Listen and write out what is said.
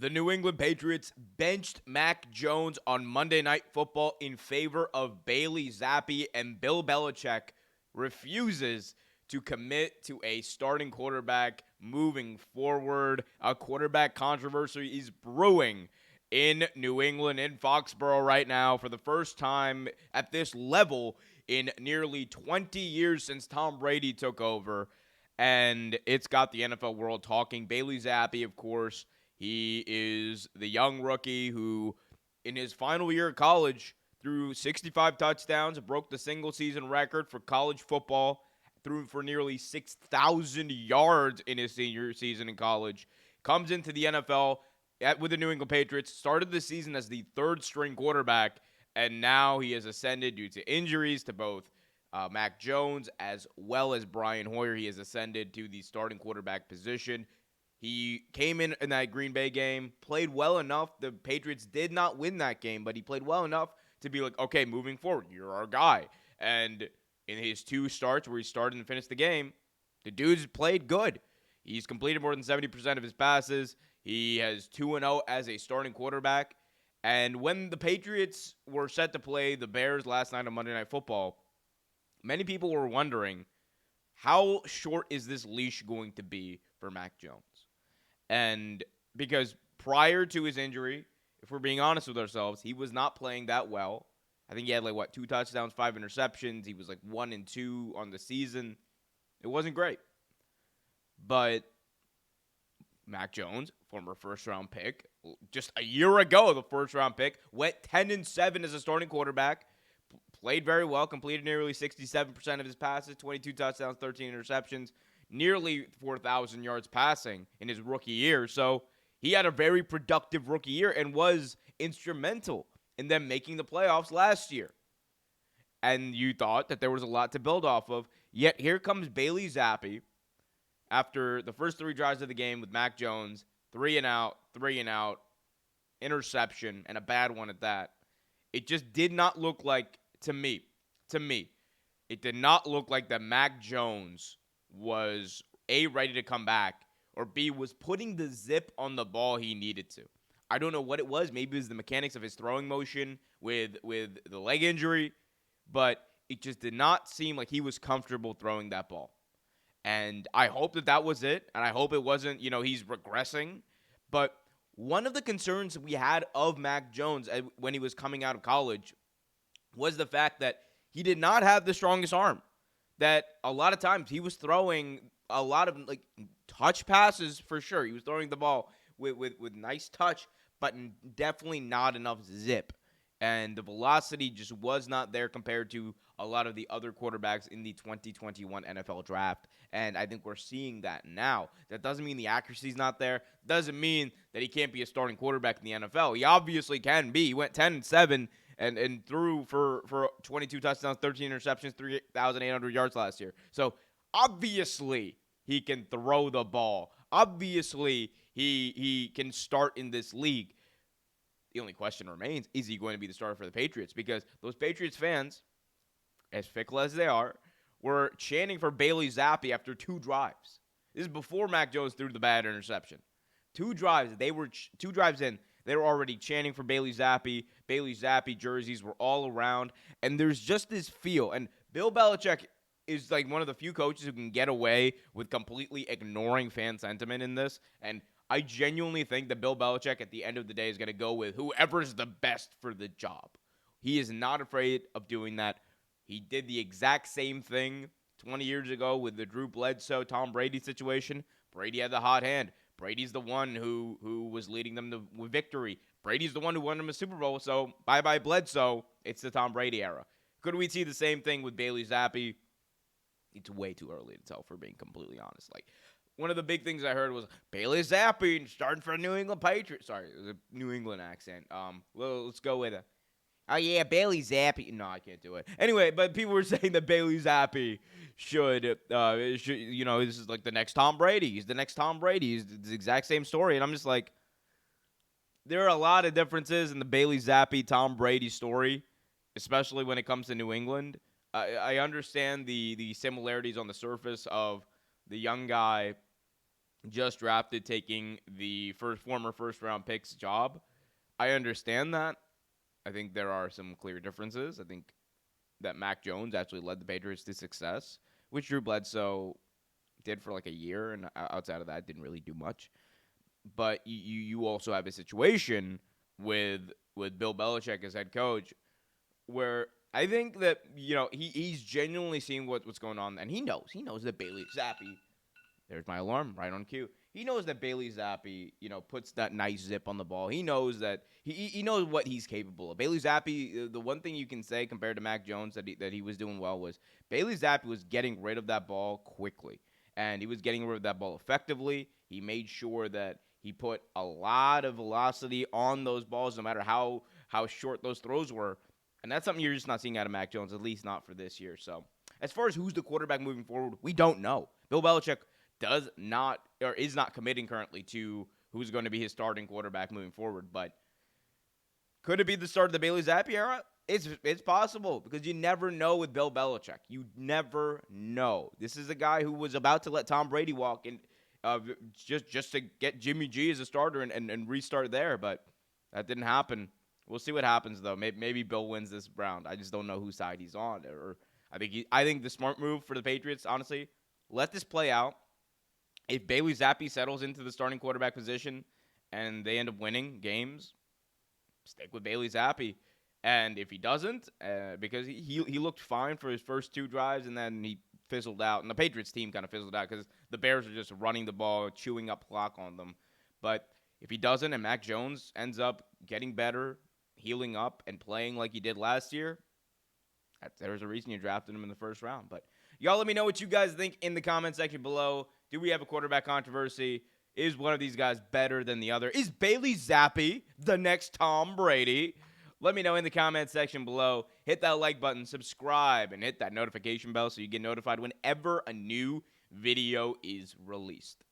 The New England Patriots benched Mac Jones on Monday Night Football in favor of Bailey Zappe, and Bill Belichick refuses to commit to a starting quarterback moving forward. A quarterback controversy is brewing in New England, in Foxborough right now, for the first time at this level in nearly 20 years since Tom Brady took over. And it's got the NFL world talking. Bailey Zappe, of course, he is the young rookie who, in his final year of college, threw 65 touchdowns, broke the single-season record for college football, threw for nearly 6,000 yards in his senior season in college, comes into the NFL with the New England Patriots, started the season as the third-string quarterback, and now he has ascended due to injuries to both Mac Jones as well as Brian Hoyer. He has ascended to the starting quarterback position. He came in that Green Bay game, played well enough. The Patriots did not win that game, but he played well enough to be like, okay, moving forward, you're our guy. And in his two starts where he started and finished the game, the dude's played good. He's completed more than 70% of his passes. He has 2-0 as a starting quarterback. And when the Patriots were set to play the Bears last night on Monday Night Football, many people were wondering, how short is this leash going to be for Mac Jones? And because prior to his injury, if we're being honest with ourselves, he was not playing that well. I think he had 2 touchdowns, 5 interceptions. He was 1-2 on the season. It wasn't great. But Mac Jones, former first-round pick, just a year ago, the first-round pick, went 10-7 as a starting quarterback, played very well, completed nearly 67% of his passes, 22 touchdowns, 13 interceptions, nearly 4,000 yards passing in his rookie year. So he had a very productive rookie year and was instrumental in them making the playoffs last year. And you thought that there was a lot to build off of. Yet here comes Bailey Zappe after the first 3 drives of the game with Mac Jones, 3 and out, interception, and a bad one at that. It just did not look like, to me, it did not look like that Mac Jones was A, ready to come back, or B, was putting the zip on the ball he needed to. I don't know what it was. Maybe it was the mechanics of his throwing motion with the leg injury, but it just did not seem like he was comfortable throwing that ball. And I hope that was it, and I hope it wasn't, he's regressing. But one of the concerns we had of Mac Jones when he was coming out of college was the fact that he did not have the strongest arm. That a lot of times he was throwing a lot of touch passes for sure. He was throwing the ball with nice touch, but definitely not enough zip. And the velocity just was not there compared to a lot of the other quarterbacks in the 2021 NFL draft. And I think we're seeing that now. That doesn't mean the accuracy's not there. Doesn't mean that he can't be a starting quarterback in the NFL. He obviously can be. He went 10-7 and threw for 22 touchdowns, 13 interceptions, 3,800 yards last year. So obviously he can throw the ball. Obviously he can start in this league. The only question remains, is he going to be the starter for the Patriots? Because those Patriots fans, as fickle as they are, were chanting for Bailey Zappe after 2 drives. This is before Mac Jones threw the bad interception. 2 drives. They were 2 drives in. They were already chanting for Bailey Zappe. Bailey Zappe jerseys were all around. And there's just this feel. And Bill Belichick is one of the few coaches who can get away with completely ignoring fan sentiment in this. And I genuinely think that Bill Belichick at the end of the day is going to go with whoever's the best for the job. He is not afraid of doing that. He did the exact same thing 20 years ago with the Drew Bledsoe, Tom Brady situation. Brady had the hot hand. Brady's the one who was leading them to victory. Brady's the one who won them a Super Bowl, so bye-bye Bledsoe. It's the Tom Brady era. Could we see the same thing with Bailey Zappe? It's way too early to tell, for being completely honest. One of the big things I heard was Bailey Zappe starting for the New England Patriots. Sorry, it was a New England accent. Let's go with it. Oh, yeah, Bailey Zappe. No, I can't do it. Anyway, but people were saying that Bailey Zappe should this is the next Tom Brady. He's the next Tom Brady. He's the exact same story. And I'm just there are a lot of differences in the Bailey Zappe, Tom Brady story, especially when it comes to New England. I understand the similarities on the surface of the young guy just drafted, taking the former first round pick's job. I understand that. I think there are some clear differences. I think that Mac Jones actually led the Patriots to success, which Drew Bledsoe did for like a year, and outside of that, didn't really do much. But you also have a situation with Bill Belichick as head coach, where I think that he's genuinely seeing what's going on, and he knows that Bailey Zappi. There's my alarm right on cue. He knows that Bailey Zappi, puts that nice zip on the ball. He knows that he knows what he's capable of. Bailey Zappi, the one thing you can say compared to Mac Jones that he was doing well was Bailey Zappi was getting rid of that ball quickly, and he was getting rid of that ball effectively. He made sure that he put a lot of velocity on those balls, no matter how short those throws were, and that's something you're just not seeing out of Mac Jones, at least not for this year. So, as far as who's the quarterback moving forward, we don't know. Bill Belichick does not or is not committing currently to who's going to be his starting quarterback moving forward. But could it be the start of the Bailey Zappi era? It's possible, because you never know with Bill Belichick. You never know. This is a guy who was about to let Tom Brady walk and just to get Jimmy G as a starter and restart there, but that didn't happen. We'll see what happens though. Maybe Bill wins this round. I just don't know whose side he's on. Or I think the smart move for the Patriots, honestly, let this play out. If Bailey Zappi settles into the starting quarterback position and they end up winning games, stick with Bailey Zappi. And if he doesn't, because he looked fine for his first two drives, and then he fizzled out. And the Patriots team kind of fizzled out because the Bears are just running the ball, chewing up clock on them. But if he doesn't and Mac Jones ends up getting better, healing up, and playing like he did last year, there's a reason you drafted him in the first round. But y'all let me know what you guys think in the comment section below. Do we have a quarterback controversy? Is one of these guys better than the other? Is Bailey Zappi the next Tom Brady? Let me know in the comment section below. Hit that like button, subscribe, and hit that notification bell so you get notified whenever a new video is released.